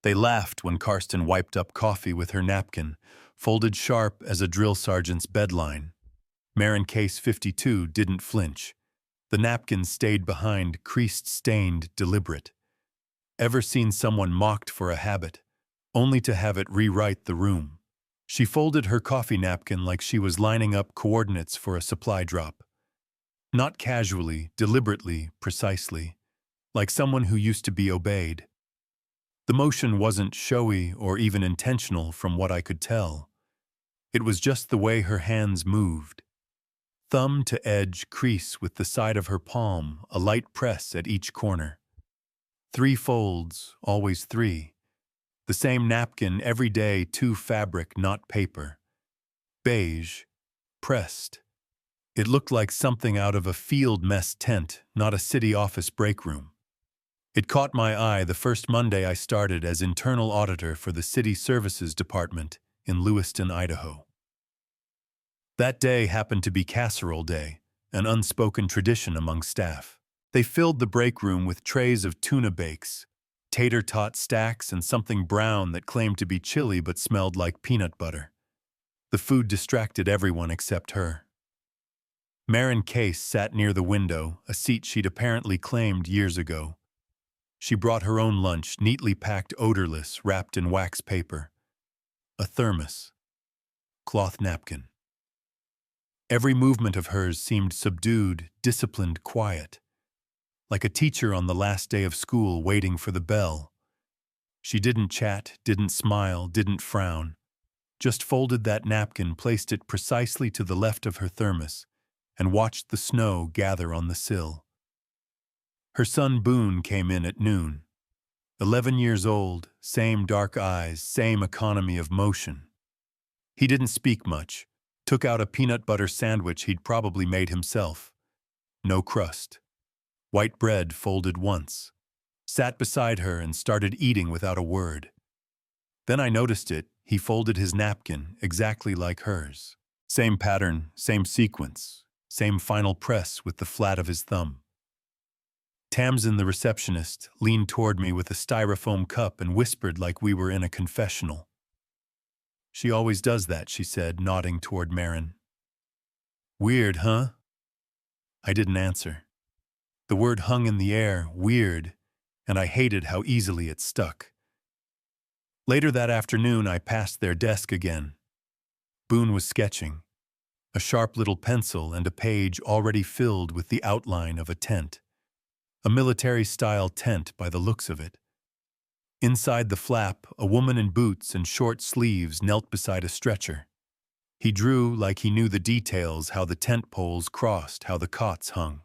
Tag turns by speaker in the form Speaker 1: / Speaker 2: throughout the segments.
Speaker 1: They laughed when Karsten wiped up coffee with her napkin, folded sharp as a drill sergeant's bedline. Marin Case 52 didn't flinch. The napkin stayed behind, creased-stained, deliberate. Ever seen someone mocked for a habit, only to have it rewrite the room? She folded her coffee napkin like she was lining up coordinates for a supply drop. Not casually, deliberately, precisely, like someone who used to be obeyed. The motion wasn't showy or even intentional from what I could tell. It was just the way her hands moved. Thumb to edge crease with the side of her palm, a light press at each corner. 3 folds, always 3. The same napkin every day, 2 fabric, not paper. Beige, pressed. It looked like something out of a field mess tent, not a city office break room. It caught my eye the first Monday I started as internal auditor for the City Services Department in Lewiston, Idaho. That day happened to be Casserole Day, an unspoken tradition among staff. They filled the break room with trays of tuna bakes, tater tot stacks, and something brown that claimed to be chili but smelled like peanut butter. The food distracted everyone except her. Marin Case sat near the window, a seat she'd apparently claimed years ago. She brought her own lunch, neatly packed, odorless, wrapped in wax paper. A thermos. Cloth napkin. Every movement of hers seemed subdued, disciplined, quiet. Like a teacher on the last day of school waiting for the bell. She didn't chat, didn't smile, didn't frown. Just folded that napkin, placed it precisely to the left of her thermos, and watched the snow gather on the sill. Her son Boone came in at noon. 11 years old, same dark eyes, same economy of motion. He didn't speak much, took out a peanut butter sandwich he'd probably made himself. No crust. White bread folded once. Sat beside her and started eating without a word. Then I noticed it, he folded his napkin exactly like hers. Same pattern, same sequence, same final press with the flat of his thumb. Tamsin, the receptionist, leaned toward me with a styrofoam cup and whispered like we were in a confessional. She always does that, she said, nodding toward Marin. Weird, huh? I didn't answer. The word hung in the air, weird, and I hated how easily it stuck. Later that afternoon, I passed their desk again. Boone was sketching, a sharp little pencil and a page already filled with the outline of a tent. A military-style tent by the looks of it. Inside the flap, a woman in boots and short sleeves knelt beside a stretcher. He drew like he knew the details, how the tent poles crossed, how the cots hung.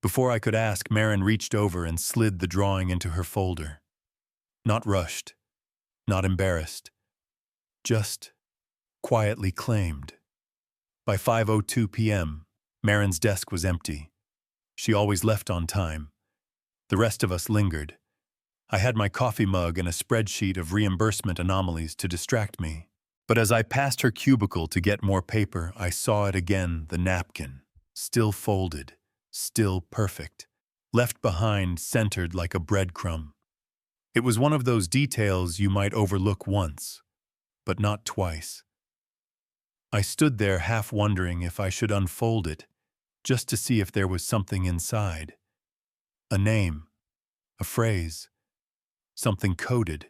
Speaker 1: Before I could ask, Marin reached over and slid the drawing into her folder. Not rushed, not embarrassed, just quietly claimed. By 5:02 p.m., Marin's desk was empty. She always left on time. The rest of us lingered. I had my coffee mug and a spreadsheet of reimbursement anomalies to distract me. But as I passed her cubicle to get more paper, I saw it again, the napkin. Still folded, still perfect. Left behind, centered like a breadcrumb. It was one of those details you might overlook once, but not twice. I stood there half wondering if I should unfold it, just to see if there was something inside. A name, a phrase, something coded.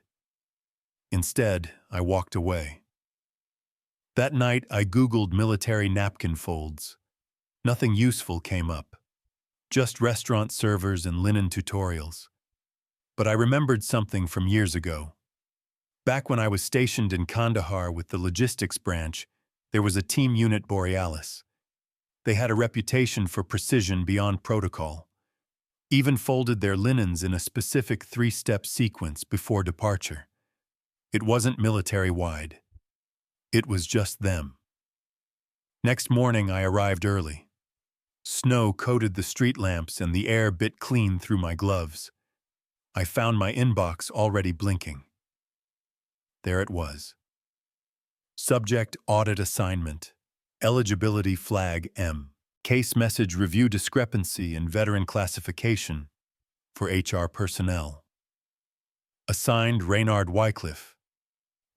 Speaker 1: Instead, I walked away. That night, I Googled military napkin folds. Nothing useful came up, just restaurant servers and linen tutorials. But I remembered something from years ago. Back when I was stationed in Kandahar with the logistics branch, there was a team unit Borealis. They had a reputation for precision beyond protocol. Even folded their linens in a specific 3-step sequence before departure. It wasn't military-wide. It was just them. Next morning, I arrived early. Snow coated the street lamps and the air bit clean through my gloves. I found my inbox already blinking. There it was. Subject: Audit Assignment. Eligibility Flag M. Case Message Review Discrepancy in Veteran Classification for HR Personnel. Assigned Reynard Wycliffe.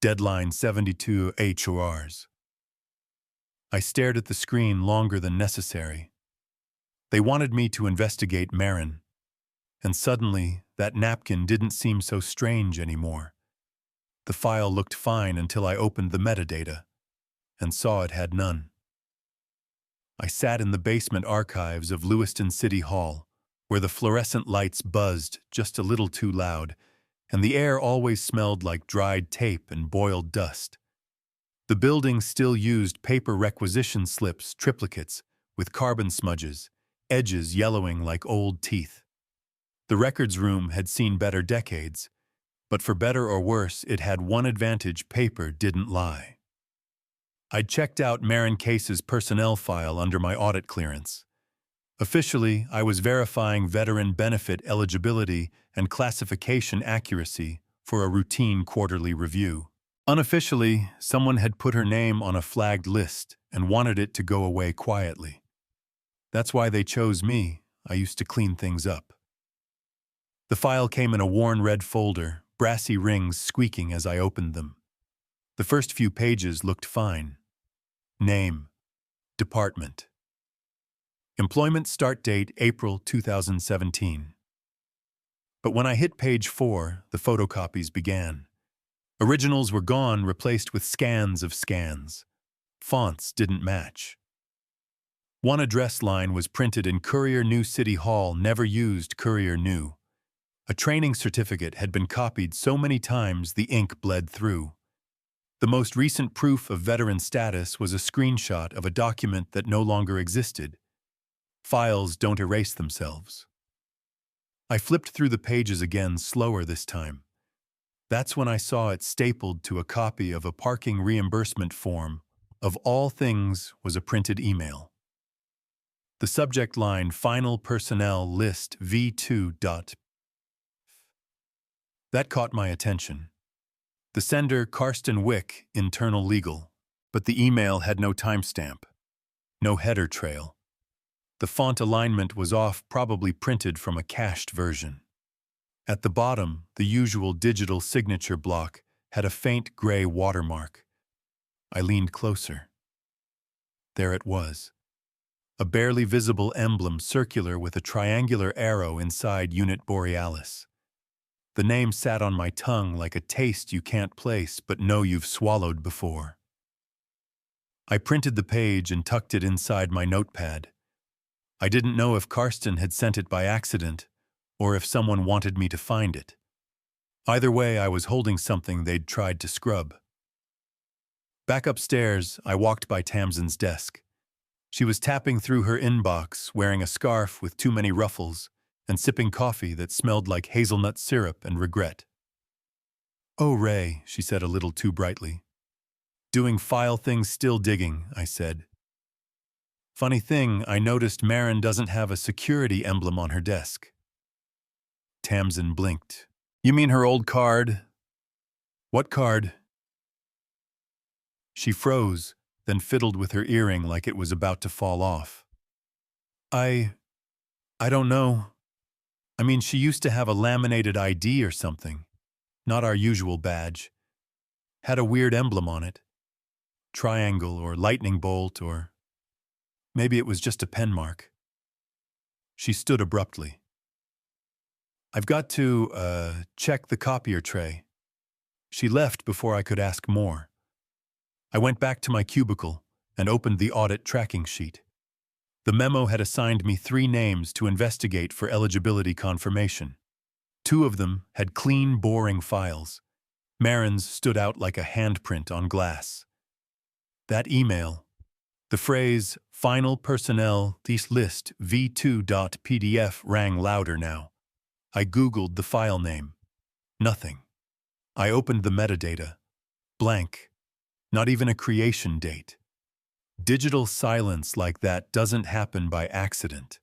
Speaker 1: Deadline 72 HORs. I stared at the screen longer than necessary. They wanted me to investigate Marin, and suddenly that napkin didn't seem so strange anymore. The file looked fine until I opened the metadata and saw it had none. I sat in the basement archives of Lewiston City Hall, where the fluorescent lights buzzed just a little too loud, and the air always smelled like dried tape and boiled dust. The building still used paper requisition slips, triplicates, with carbon smudges, edges yellowing like old teeth. The records room had seen better decades, but for better or worse, it had one advantage: paper didn't lie. I'd checked out Marin Case's personnel file under my audit clearance. Officially, I was verifying veteran benefit eligibility and classification accuracy for a routine quarterly review. Unofficially, someone had put her name on a flagged list and wanted it to go away quietly. That's why they chose me. I used to clean things up. The file came in a worn red folder, brassy rings squeaking as I opened them. The first few pages looked fine. Name, department. Employment start date April 2017. But when I hit page 4, the photocopies began. Originals were gone, replaced with scans of scans. Fonts didn't match. One address line was printed in Courier New City Hall, never used Courier New. A training certificate had been copied so many times the ink bled through. The most recent proof of veteran status was a screenshot of a document that no longer existed. Files don't erase themselves. I flipped through the pages again, slower this time. That's when I saw it stapled to a copy of a parking reimbursement form. Of all things was a printed email. The subject line, Final Personnel List V2. That caught my attention. The sender, Karsten Wick, Internal Legal, but the email had no timestamp, no header trail. The font alignment was off, probably printed from a cached version. At the bottom, the usual digital signature block had a faint gray watermark. I leaned closer. There it was. A barely visible emblem, circular with a triangular arrow inside Unit Borealis. The name sat on my tongue like a taste you can't place but know you've swallowed before. I printed the page and tucked it inside my notepad. I didn't know if Karsten had sent it by accident or if someone wanted me to find it. Either way, I was holding something they'd tried to scrub. Back upstairs, I walked by Tamsin's desk. She was tapping through her inbox, wearing a scarf with too many ruffles, and sipping coffee that smelled like hazelnut syrup and regret. "Oh, Ray," she said a little too brightly. "Doing file things, still digging," I said. "Funny thing, I noticed Marin doesn't have a security emblem on her desk." Tamsin blinked. "You mean her old card?" "What card?" She froze, then fiddled with her earring like it was about to fall off. I don't know. I mean, she used to have a laminated ID or something. Not our usual badge. Had a weird emblem on it. Triangle or lightning bolt, or maybe it was just a pen mark." She stood abruptly. "I've got to, check the copier tray." She left before I could ask more. I went back to my cubicle and opened the audit tracking sheet. The memo had assigned me 3 names to investigate for eligibility confirmation. 2 of them had clean, boring files. Marin's stood out like a handprint on glass. That email, the phrase, Final Personnel List V2.pdf, rang louder now. I Googled the file name. Nothing. I opened the metadata. Blank. Not even a creation date. Digital silence like that doesn't happen by accident.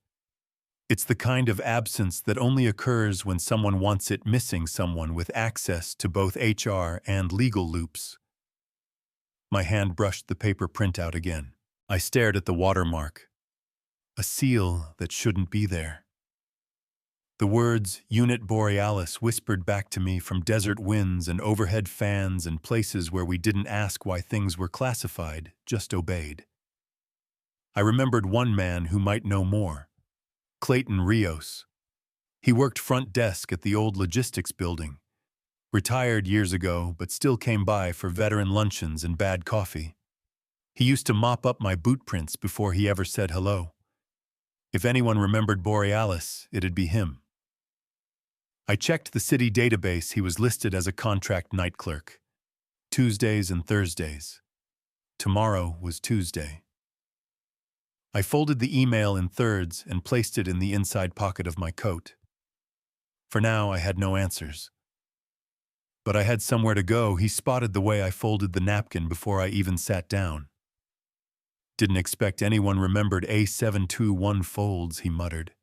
Speaker 1: It's the kind of absence that only occurs when someone wants it, missing someone with access to both HR and legal loops. My hand brushed the paper printout again. I stared at the watermark. A seal that shouldn't be there. The words Unit Borealis whispered back to me from desert winds and overhead fans and places where we didn't ask why things were classified, just obeyed. I remembered one man who might know more. Clayton Rios. He worked front desk at the old logistics building. Retired years ago, but still came by for veteran luncheons and bad coffee. He used to mop up my boot prints before he ever said hello. If anyone remembered Borealis, it'd be him. I checked the city database. He was listed as a contract night clerk. Tuesdays and Thursdays. Tomorrow was Tuesday. I folded the email in thirds and placed it in the inside pocket of my coat. For now, I had no answers. But I had somewhere to go. He spotted the way I folded the napkin before I even sat down. Didn't expect anyone remembered A721 folds, he muttered.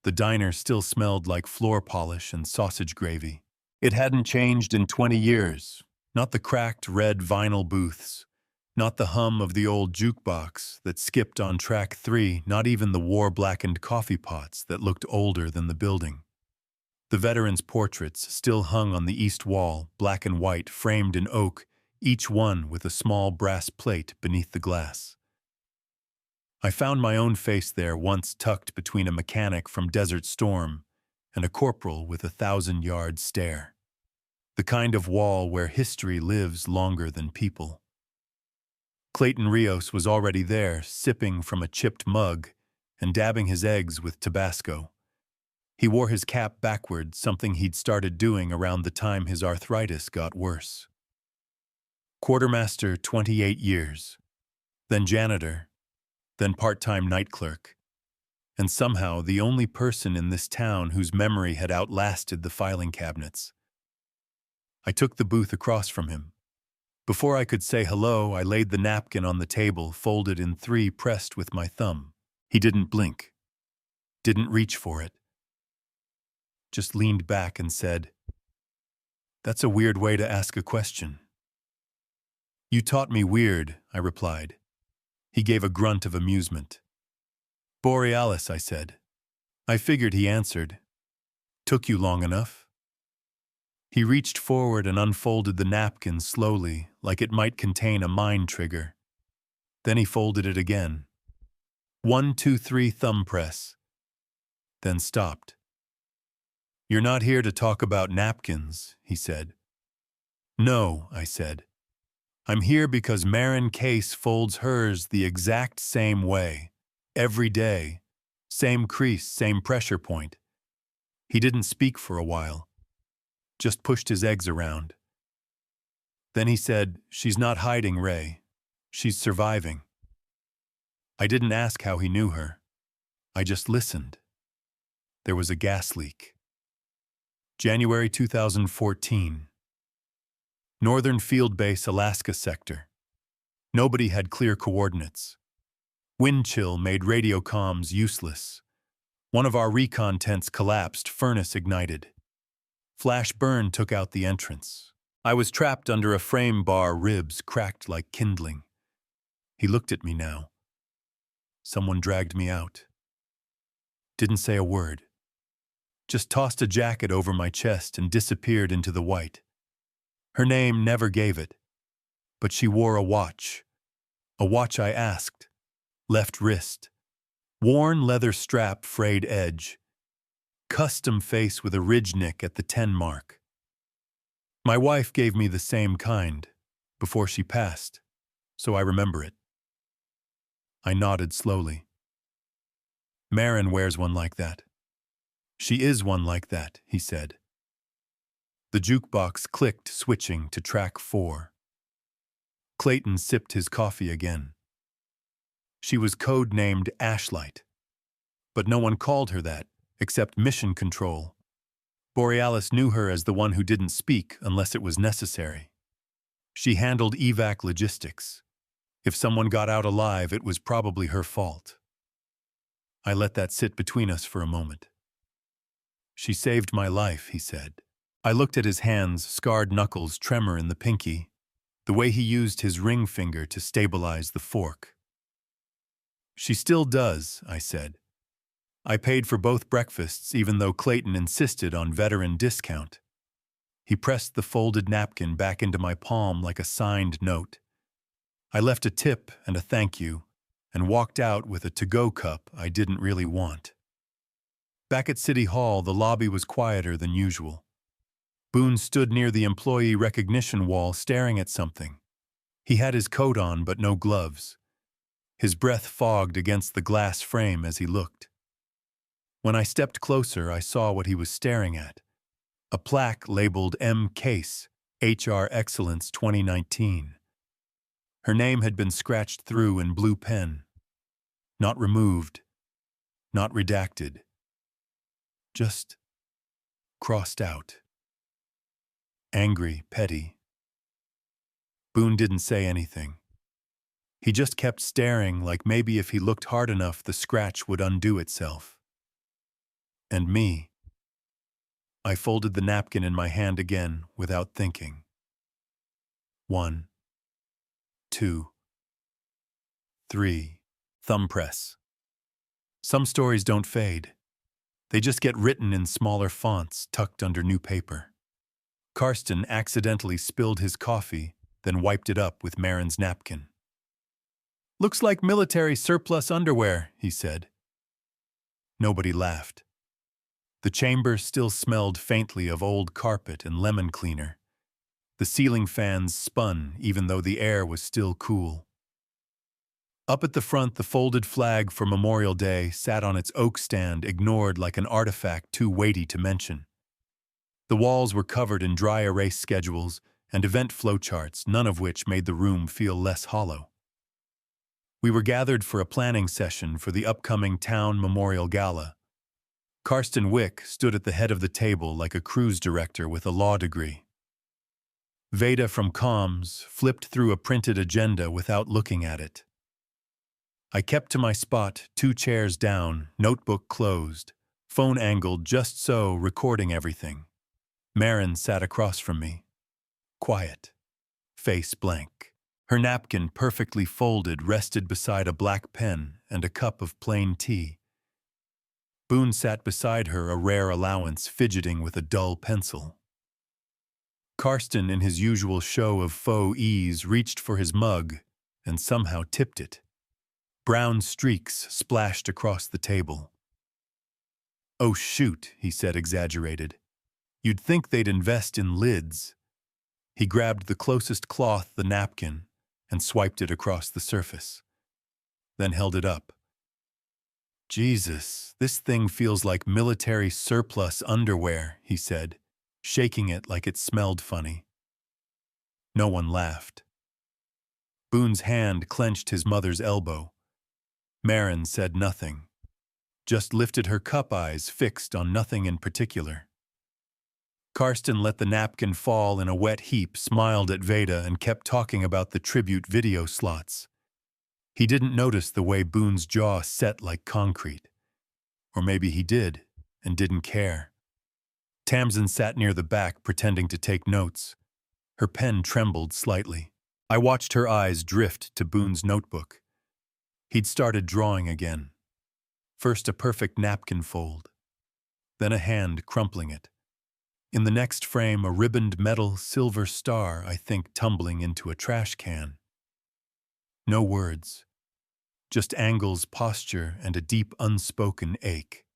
Speaker 1: The diner still smelled like floor polish and sausage gravy. It hadn't changed in 20 years. Not the cracked red vinyl booths. Not the hum of the old jukebox that skipped on track 3. Not even the war-blackened coffee pots that looked older than the building. The veterans' portraits still hung on the east wall, black and white, framed in oak, each one with a small brass plate beneath the glass. I found my own face there once tucked between a mechanic from Desert Storm and a corporal with a 1,000-yard stare. The kind of wall where history lives longer than people. Clayton Rios was already there, sipping from a chipped mug and dabbing his eggs with Tabasco. He wore his cap backwards, something he'd started doing around the time his arthritis got worse. Quartermaster, 28 years. Then janitor. Then part-time night clerk. And somehow the only person in this town whose memory had outlasted the filing cabinets. I took the booth across from him. Before I could say hello, I laid the napkin on the table, folded in 3, pressed with my thumb. He didn't blink. Didn't reach for it. Just leaned back and said, "That's a weird way to ask a question." "You taught me weird," I replied. He gave a grunt of amusement. "Borealis," I said. I figured he answered. "Took you long enough?" He reached forward and unfolded the napkin slowly, like it might contain a mind trigger. Then he folded it again. 1, 2, 3 thumb press. Then stopped. "You're not here to talk about napkins," he said. "No," I said. "I'm here because Marin Case folds hers the exact same way. Every day. Same crease, same pressure point." He didn't speak for a while. Just pushed his eggs around. Then he said, "She's not hiding, Ray. She's surviving." I didn't ask how he knew her. I just listened. There was a gas leak. January 2014. Northern Field Base, Alaska Sector. Nobody had clear coordinates. Wind chill made radio comms useless. One of our recon tents collapsed, furnace ignited. Flash burn took out the entrance. I was trapped under a frame bar, ribs cracked like kindling. He looked at me now. Someone dragged me out. Didn't say a word. Just tossed a jacket over my chest and disappeared into the white. Her name never gave it, but she wore a watch. A watch I asked. Left wrist. Worn leather strap, frayed edge. Custom face with a ridge nick at the 10 mark. My wife gave me the same kind, before she passed, so I remember it. I nodded slowly. Marin wears one like that. She is one like that, he said. The jukebox clicked, switching to track 4. Clayton sipped his coffee again. She was code-named Ashlight. But no one called her that, except Mission Control. Borealis knew her as the one who didn't speak unless it was necessary. She handled evac logistics. If someone got out alive, it was probably her fault. I let that sit between us for a moment. "She saved my life," he said. I looked at his hands, scarred knuckles tremor in the pinky, the way he used his ring finger to stabilize the fork. "She still does," I said. I paid for both breakfasts even though Clayton insisted on veteran discount. He pressed the folded napkin back into my palm like a signed note. I left a tip and a thank you, and walked out with a to-go cup I didn't really want. Back at City Hall, the lobby was quieter than usual. Boone stood near the employee recognition wall staring at something. He had his coat on but no gloves. His breath fogged against the glass frame as he looked. When I stepped closer, I saw what he was staring at. A plaque labeled M. Case, HR Excellence 2019. Her name had been scratched through in blue pen. Not removed, not redacted. Just crossed out. Angry, petty. Boone didn't say anything. He just kept staring like maybe if he looked hard enough the scratch would undo itself. And me. I folded the napkin in my hand again without thinking. 1, 2, 3. Thumb press. Some stories don't fade. They just get written in smaller fonts tucked under new paper. Karsten accidentally spilled his coffee, then wiped it up with Marin's napkin. "Looks like military surplus underwear," he said. Nobody laughed. The chamber still smelled faintly of old carpet and lemon cleaner. The ceiling fans spun even though the air was still cool. Up at the front, the folded flag for Memorial Day sat on its oak stand, ignored like an artifact too weighty to mention. The walls were covered in dry erase schedules and event flowcharts, none of which made the room feel less hollow. We were gathered for a planning session for the upcoming town memorial gala. Karsten Wick stood at the head of the table like a cruise director with a law degree. Veda from comms flipped through a printed agenda without looking at it. I kept to my spot, 2 chairs down, notebook closed, phone angled just so, recording everything. Marin sat across from me. Quiet. Face blank. Her napkin, perfectly folded, rested beside a black pen and a cup of plain tea. Boone sat beside her, a rare allowance, fidgeting with a dull pencil. Karsten, in his usual show of faux ease, reached for his mug and somehow tipped it. Brown streaks splashed across the table. "Oh shoot," he said, exaggerated. "You'd think they'd invest in lids." He grabbed the closest cloth, the napkin, and swiped it across the surface. Then held it up. "Jesus, this thing feels like military surplus underwear," he said, shaking it like it smelled funny. No one laughed. Boone's hand clenched his mother's elbow. Marin said nothing, just lifted her cup, eyes fixed on nothing in particular. Karsten let the napkin fall in a wet heap, smiled at Veda, and kept talking about the tribute video slots. He didn't notice the way Boone's jaw set like concrete. Or maybe he did, and didn't care. Tamsin sat near the back, pretending to take notes. Her pen trembled slightly. I watched her eyes drift to Boone's notebook. He'd started drawing again. First a perfect napkin fold, then a hand crumpling it. In the next frame, a ribboned metal silver star, I think tumbling into a trash can. No words, just angles, posture, and a deep unspoken ache.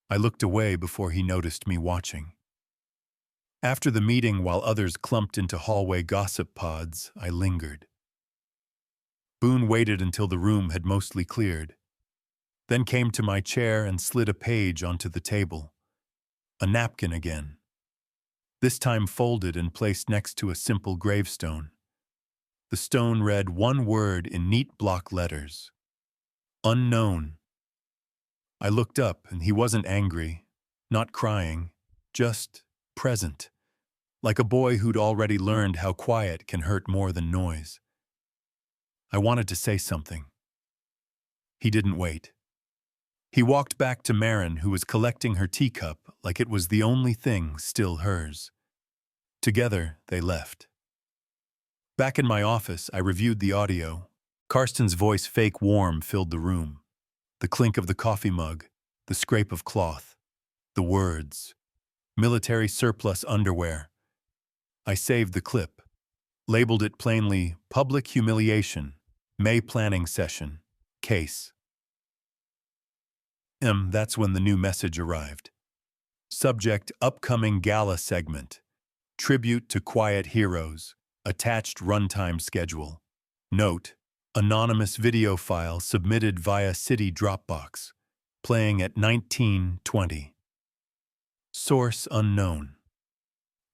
Speaker 1: I looked away before he noticed me watching. After the meeting, while others clumped into hallway gossip pods, I lingered. Boone waited until the room had mostly cleared, then came to my chair and slid a page onto the table. A napkin again. This time folded and placed next to a simple gravestone. The stone read one word in neat block letters. Unknown. I looked up, and he wasn't angry, not crying, just present, like a boy who'd already learned how quiet can hurt more than noise. I wanted to say something. He didn't wait. He walked back to Marin, who was collecting her teacup like it was the only thing still hers. Together, they left. Back in my office, I reviewed the audio. Karsten's voice, fake warm, filled the room. The clink of the coffee mug, the scrape of cloth, the words. Military surplus underwear. I saved the clip, labeled it plainly, public humiliation, May planning session, case. That's when the new message arrived. Subject, upcoming gala segment. Tribute to quiet heroes. Attached runtime schedule. Note, anonymous video file submitted via City Dropbox. Playing at 19:20. Source unknown.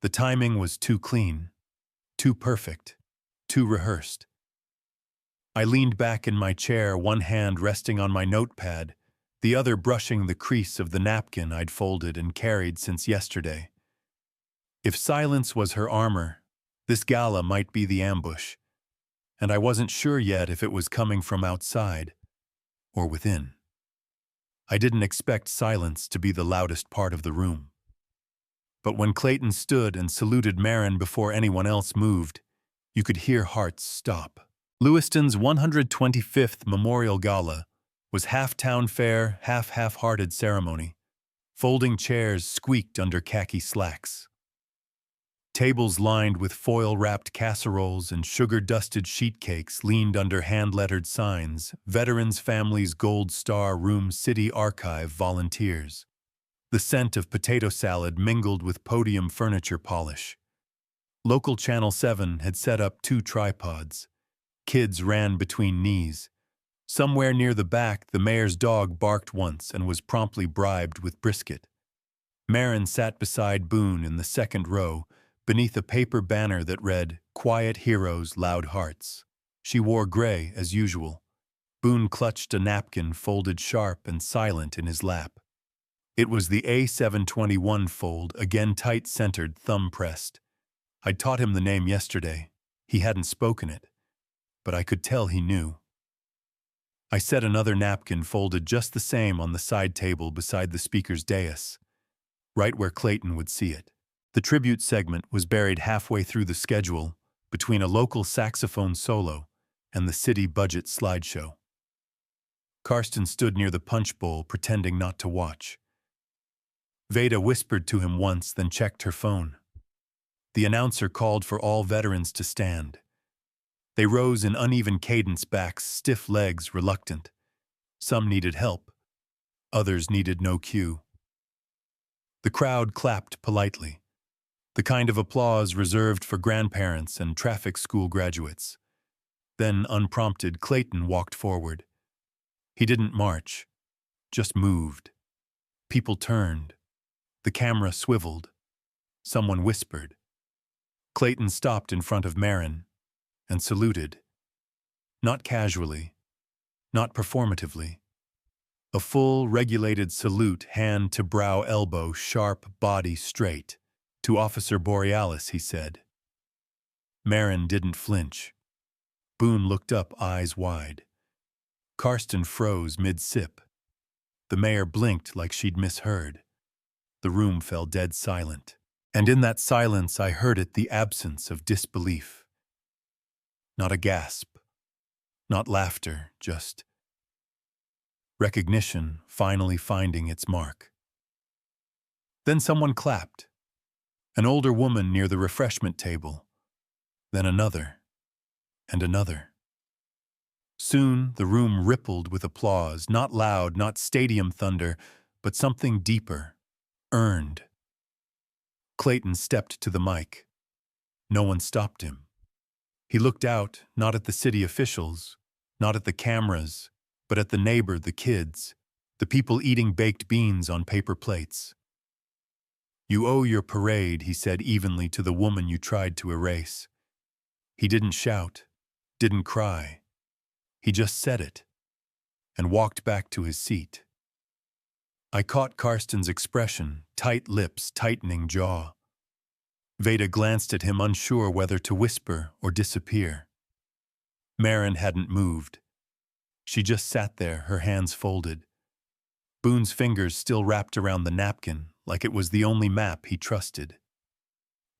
Speaker 1: The timing was too clean, too perfect, too rehearsed. I leaned back in my chair, one hand resting on my notepad, the other brushing the crease of the napkin I'd folded and carried since yesterday. If silence was her armor, this gala might be the ambush, and I wasn't sure yet if it was coming from outside or within. I didn't expect silence to be the loudest part of the room. But when Clayton stood and saluted Marin before anyone else moved, you could hear hearts stop. Lewiston's 125th Memorial Gala was half-town fair, half-hearted ceremony. Folding chairs squeaked under khaki slacks. Tables lined with foil-wrapped casseroles and sugar-dusted sheet cakes leaned under hand-lettered signs, Veterans Families Gold Star Room City Archive Volunteers. The scent of potato salad mingled with podium furniture polish. Local Channel 7 had set up 2 tripods. Kids ran between knees. Somewhere near the back, the mayor's dog barked once and was promptly bribed with brisket. Marin sat beside Boone in the second row, beneath a paper banner that read, "Quiet Heroes, Loud Hearts." She wore gray, as usual. Boone clutched a napkin folded sharp and silent in his lap. It was the A721 fold, again tight-centered, thumb-pressed. I'd taught him the name yesterday. He hadn't spoken it, but I could tell he knew. I set another napkin folded just the same on the side table beside the speaker's dais, right where Clayton would see it. The tribute segment was buried halfway through the schedule, between a local saxophone solo and the city budget slideshow. Karsten stood near the punch bowl, pretending not to watch. Veda whispered to him once, then checked her phone. The announcer called for all veterans to stand. They rose in uneven cadence, backs, stiff legs, reluctant. Some needed help. Others needed no cue. The crowd clapped politely, the kind of applause reserved for grandparents and traffic school graduates. Then, unprompted, Clayton walked forward. He didn't march, just moved. People turned. The camera swiveled. Someone whispered. Clayton stopped in front of Marin and saluted. Not casually, not performatively. A full, regulated salute, hand to brow, elbow, sharp, body straight. "To Officer Borealis," he said. Marin didn't flinch. Boone looked up, eyes wide. Karsten froze mid-sip. The mayor blinked like she'd misheard. The room fell dead silent. And in that silence I heard it, the absence of disbelief. Not a gasp. Not laughter, just recognition finally finding its mark. Then someone clapped. An older woman near the refreshment table. Then another. And another. Soon the room rippled with applause, not loud, not stadium thunder, but something deeper, earned. Clayton stepped to the mic. No one stopped him. He looked out, not at the city officials, not at the cameras, but at the neighbor, the kids, the people eating baked beans on paper plates. "You owe your parade," he said evenly to the woman you tried to erase. He didn't shout, didn't cry. He just said it, and walked back to his seat. I caught Karsten's expression, tight lips, tightening jaw. Veda glanced at him, unsure whether to whisper or disappear. Marin hadn't moved. She just sat there, her hands folded. Boone's fingers still wrapped around the napkin, like it was the only map he trusted.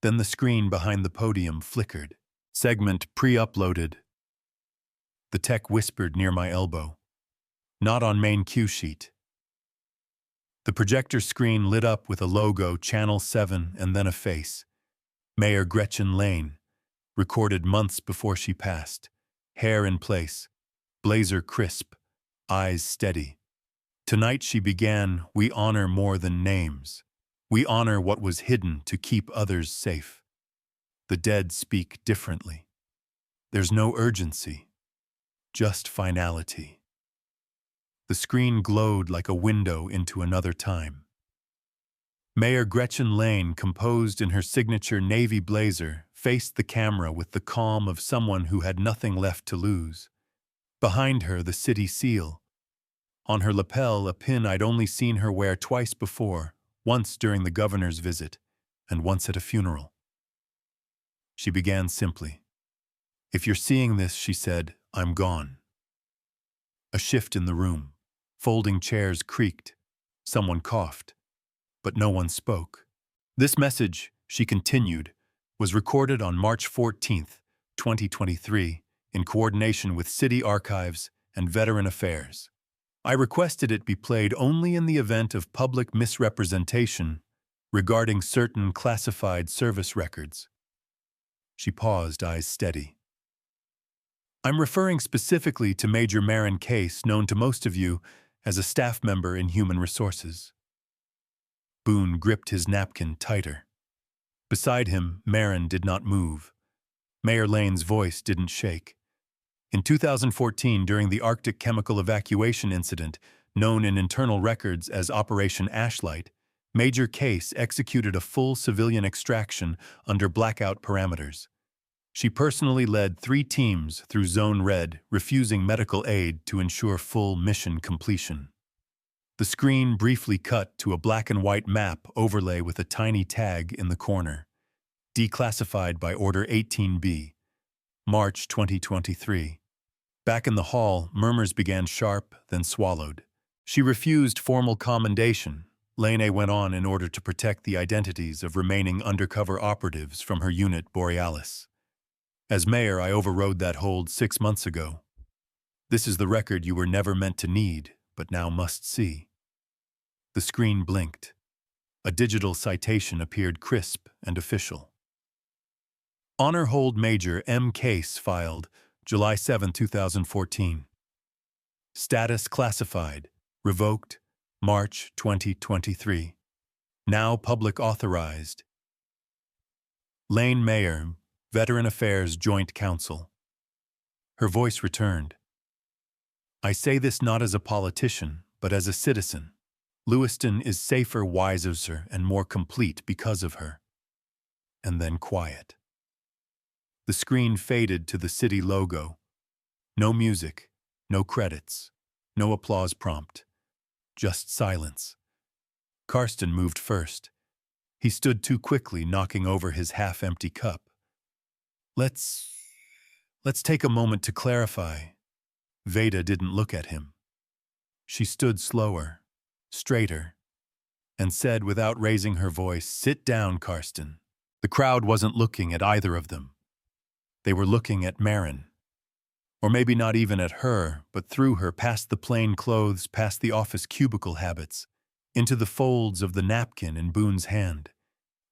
Speaker 1: Then the screen behind the podium flickered. Segment pre-uploaded. The tech whispered near my elbow. not on main cue sheet. The projector screen lit up with a logo, Channel 7, and then a face. Mayor Gretchen Lane, recorded months before she passed. Hair in place, blazer crisp, eyes steady. Tonight she began, "We honor more than names. We honor what was hidden to keep others safe. The dead speak differently. There's no urgency, just finality." The screen glowed like a window into another time. Mayor Gretchen Lane, composed in her signature navy blazer, faced the camera with the calm of someone who had nothing left to lose. Behind her, the city seal. On her lapel, a pin I'd only seen her wear twice before, once during the governor's visit, and once at a funeral. She began simply. "If you're seeing this," she said, "I'm gone." A shift in the room. Folding chairs creaked. Someone coughed. But no one spoke. "This message," she continued, "was recorded on March 14th, 2023, in coordination with City Archives and Veteran Affairs. I requested it be played only in the event of public misrepresentation regarding certain classified service records." She paused, eyes steady. "I'm referring specifically to Major Marin Case, known to most of you as a staff member in Human Resources." Boone gripped his napkin tighter. Beside him, Marin did not move. Mayor Lane's voice didn't shake. In 2014, during the Arctic chemical evacuation incident, known in internal records as Operation Ashlight, Major Case executed a full civilian extraction under blackout parameters. She personally led 3 teams through Zone Red, refusing medical aid to ensure full mission completion. The screen briefly cut to a black and white map overlay with a tiny tag in the corner. Declassified by Order 18B. March 2023. Back in the hall, murmurs began sharp, then swallowed. She refused formal commendation. Lane went on in order to protect the identities of remaining undercover operatives from her unit Borealis. As mayor, I overrode that hold 6 months ago. This is the record you were never meant to need, but now must see. The screen blinked. A digital citation appeared crisp and official. Honor Hold Major M. Case filed July 7, 2014. Status classified. Revoked March 2023. Now public authorized. Lane Mayor, Veteran Affairs Joint Council. Her voice returned. "I say this not as a politician, but as a citizen. Lewiston is safer, wiser, and more complete because of her." And then quiet. The screen faded to the city logo. No music, no credits, no applause prompt. Just silence. Karsten moved first. He stood too quickly, knocking over his half-empty cup. Let's take a moment to clarify." Veda didn't look at him. She stood slower, straighter, and said without raising her voice, "Sit down, Karsten." The crowd wasn't looking at either of them. They were looking at Marin. Or maybe not even at her, but through her, past the plain clothes, past the office cubicle habits, into the folds of the napkin in Boone's hand,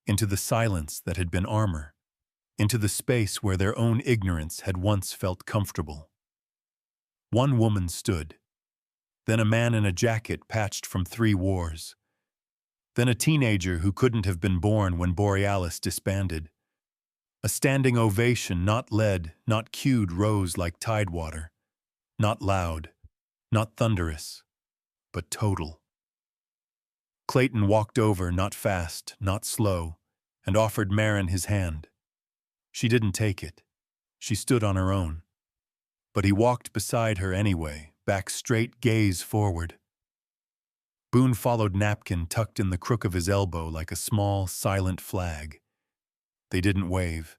Speaker 1: into the silence that had been armor, into the space where their own ignorance had once felt comfortable. One woman stood. Then a man in a jacket patched from 3 wars. Then a teenager who couldn't have been born when Borealis disbanded. A standing ovation, not led, not cued, rose like tidewater. Not loud, not thunderous, but total. Clayton walked over, not fast, not slow, and offered Marin his hand. She didn't take it. She stood on her own. But he walked beside her anyway, back straight, gaze forward. Boone followed, napkin tucked in the crook of his elbow like a small, silent flag. They didn't wave.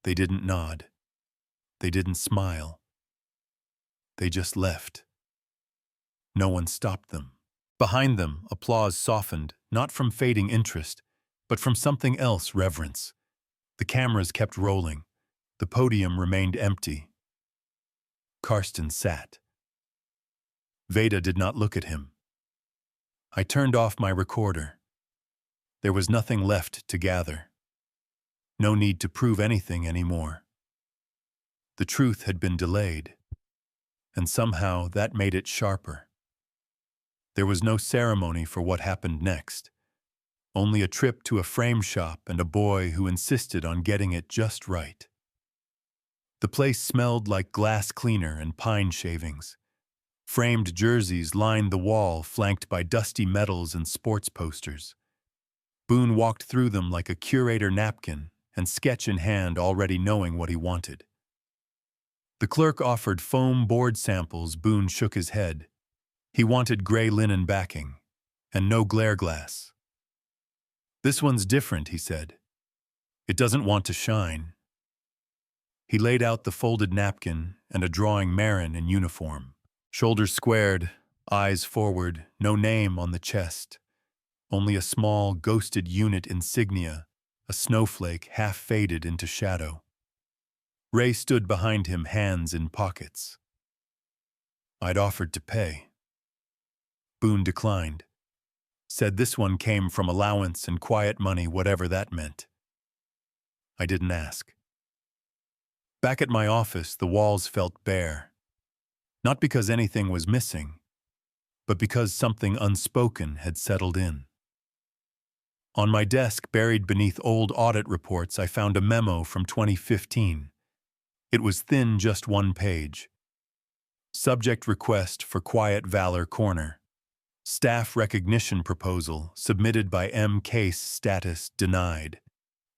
Speaker 1: They didn't nod. They didn't smile. They just left. No one stopped them. Behind them, applause softened, not from fading interest, but from something else, reverence. The cameras kept rolling. The podium remained empty. Karsten sat. Veda did not look at him. I turned off my recorder. There was nothing left to gather. No need to prove anything anymore. The truth had been delayed, and somehow that made it sharper. There was no ceremony for what happened next, only a trip to a frame shop and a boy who insisted on getting it just right. The place smelled like glass cleaner and pine shavings. Framed jerseys lined the wall, flanked by dusty medals and sports posters. Boone walked through them like a curator napkin, and sketch in hand, already knowing what he wanted. The clerk offered foam board samples. Boone shook his head. He wanted gray linen backing, and no glare glass. "This one's different," he said. "It doesn't want to shine." He laid out the folded napkin and a drawing Marin in uniform. Shoulders squared, eyes forward, no name on the chest. Only a small, ghosted unit insignia, a snowflake half faded into shadow. Ray stood behind him, hands in pockets. "I'd offered to pay." Boone declined. Said this one came from allowance and quiet money, whatever that meant. I didn't ask. Back at my office, the walls felt bare. Not because anything was missing, but because something unspoken had settled in. On my desk, buried beneath old audit reports, I found a memo from 2015. It was thin, just one page. Subject: request for Quiet Valor Corner. Staff recognition proposal submitted by M. Case, status denied.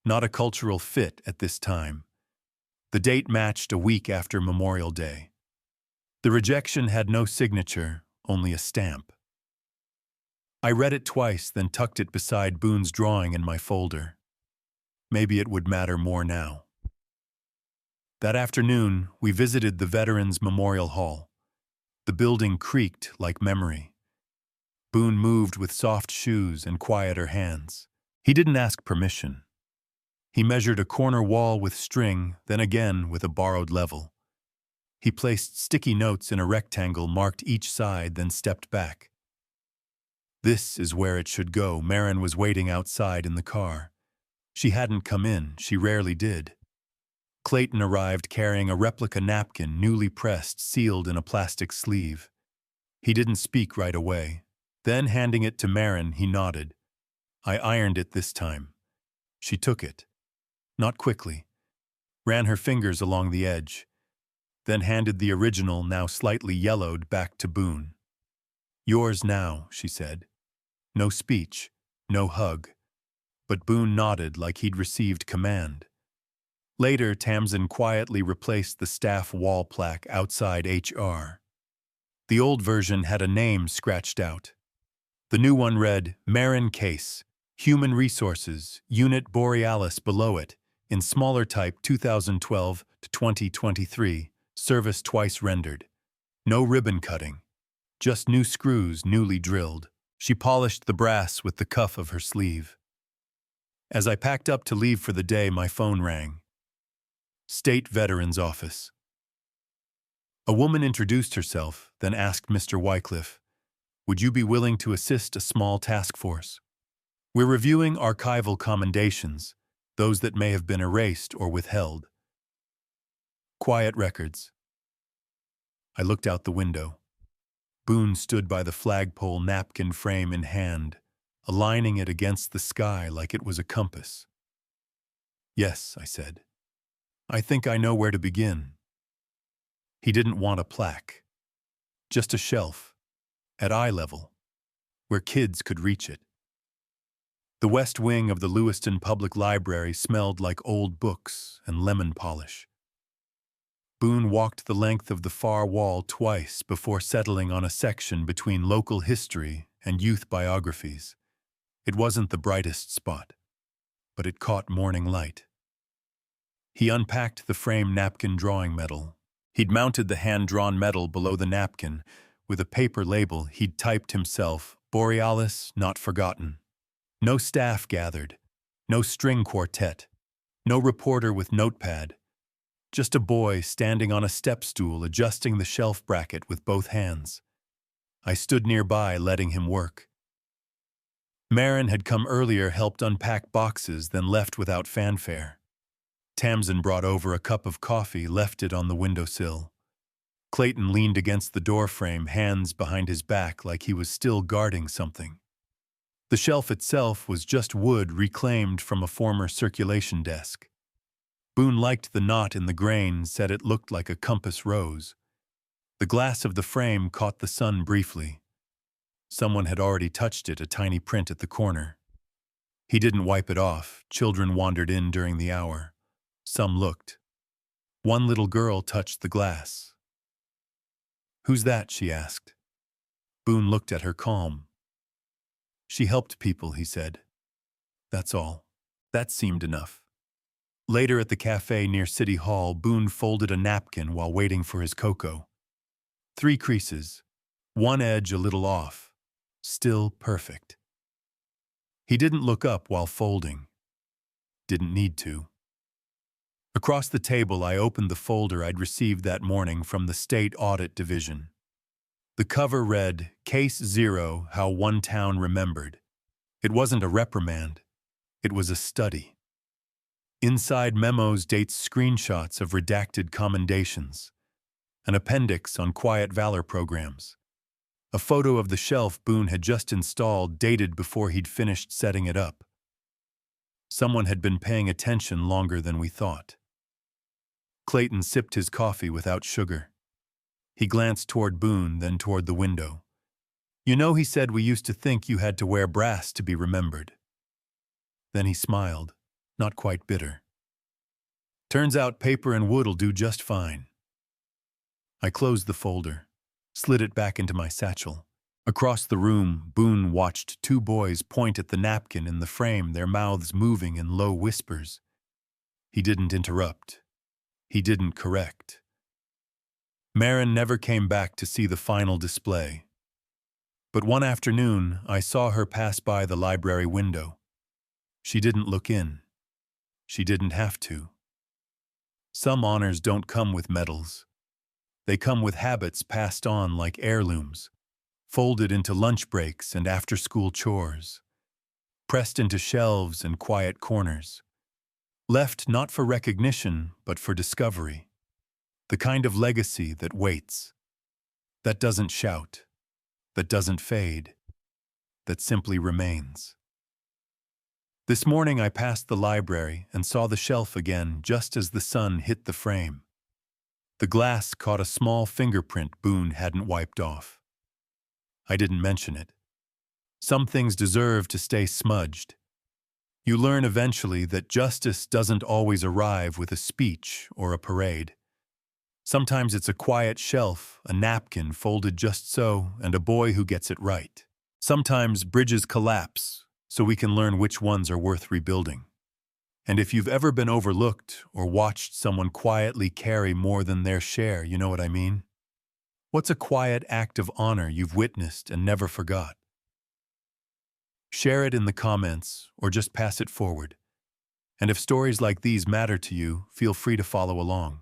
Speaker 1: Not a cultural fit at this time. The date matched a week after Memorial Day. The rejection had no signature, only a stamp. I read it twice, then tucked it beside Boone's drawing in my folder. Maybe it would matter more now. That afternoon, we visited the Veterans Memorial Hall. The building creaked like memory. Boone moved with soft shoes and quieter hands. He didn't ask permission. He measured a corner wall with string, then again with a borrowed level. He placed sticky notes in a rectangle, marked each side, then stepped back. This is where it should go. Marin was waiting outside in the car. She hadn't come in, she rarely did. Clayton arrived carrying a replica napkin, newly pressed, sealed in a plastic sleeve. He didn't speak right away. Then, handing it to Marin, he nodded. I ironed it this time. She took it. Not quickly. Ran her fingers along the edge. Then handed the original, now slightly yellowed, back to Boone. Yours now, she said. No speech, no hug. But Boone nodded like he'd received command. Later, Tamsin quietly replaced the staff wall plaque outside HR. The old version had a name scratched out. The new one read, Marin Case, Human Resources, Unit Borealis below it, in smaller type 2012 to 2023, service twice rendered. No ribbon cutting, just new screws newly drilled. She polished the brass with the cuff of her sleeve. As I packed up to leave for the day, my phone rang. State Veterans Office. A woman introduced herself, then asked Mr. Wycliffe, would you be willing to assist a small task force? We're reviewing archival commendations, those that may have been erased or withheld. Quiet records. I looked out the window. Boone stood by the flagpole, napkin frame in hand, aligning it against the sky like it was a compass. Yes, I said. I think I know where to begin. He didn't want a plaque. Just a shelf, at eye level, where kids could reach it. The west wing of the Lewiston Public Library smelled like old books and lemon polish. Boone walked the length of the far wall twice before settling on a section between local history and youth biographies. It wasn't the brightest spot, but it caught morning light. He unpacked the frame napkin drawing medal. He'd mounted the hand-drawn medal below the napkin with a paper label he'd typed himself, Borealis Not Forgotten. No staff gathered, no string quartet, no reporter with notepad, just a boy standing on a step stool adjusting the shelf bracket with both hands. I stood nearby, letting him work. Marin had come earlier, helped unpack boxes, then left without fanfare. Tamsin brought over a cup of coffee, left it on the windowsill. Clayton leaned against the doorframe, hands behind his back like he was still guarding something. The shelf itself was just wood reclaimed from a former circulation desk. Boone liked the knot in the grain, said it looked like a compass rose. The glass of the frame caught the sun briefly. Someone had already touched it, a tiny print at the corner. He didn't wipe it off. Children wandered in during the hour. Some looked. One little girl touched the glass. "Who's that?" she asked. Boone looked at her, calm. "She helped people," he said. "That's all." That seemed enough. Later at the cafe near City Hall, Boone folded a napkin while waiting for his cocoa. 3 creases, one edge a little off, still perfect. He didn't look up while folding. Didn't need to. Across the table, I opened the folder I'd received that morning from the State Audit Division. The cover read, "Case 0, How One Town Remembered." It wasn't a reprimand. It was a study. Inside memos, dates, screenshots of redacted commendations. An appendix on quiet valor programs. A photo of the shelf Boone had just installed, dated before he'd finished setting it up. Someone had been paying attention longer than we thought. Clayton sipped his coffee without sugar. He glanced toward Boone, then toward the window. "You know," he said, "we used to think you had to wear brass to be remembered." Then he smiled, not quite bitter. "Turns out paper and wood'll do just fine." I closed the folder, slid it back into my satchel. Across the room, Boone watched 2 boys point at the napkin in the frame, their mouths moving in low whispers. He didn't interrupt. He didn't correct. Marin never came back to see the final display. But one afternoon, I saw her pass by the library window. She didn't look in. She didn't have to. Some honors don't come with medals. They come with habits passed on like heirlooms, folded into lunch breaks and after-school chores, pressed into shelves and quiet corners, left not for recognition but for discovery. The kind of legacy that waits, that doesn't shout, that doesn't fade, that simply remains. This morning I passed the library and saw the shelf again just as the sun hit the frame. The glass caught a small fingerprint Boone hadn't wiped off. I didn't mention it. Some things deserve to stay smudged. You learn eventually that justice doesn't always arrive with a speech or a parade. Sometimes it's a quiet shelf, a napkin folded just so, and a boy who gets it right. Sometimes bridges collapse, so we can learn which ones are worth rebuilding. And if you've ever been overlooked or watched someone quietly carry more than their share, you know what I mean? What's a quiet act of honor you've witnessed and never forgot? Share it in the comments or just pass it forward. And if stories like these matter to you, feel free to follow along.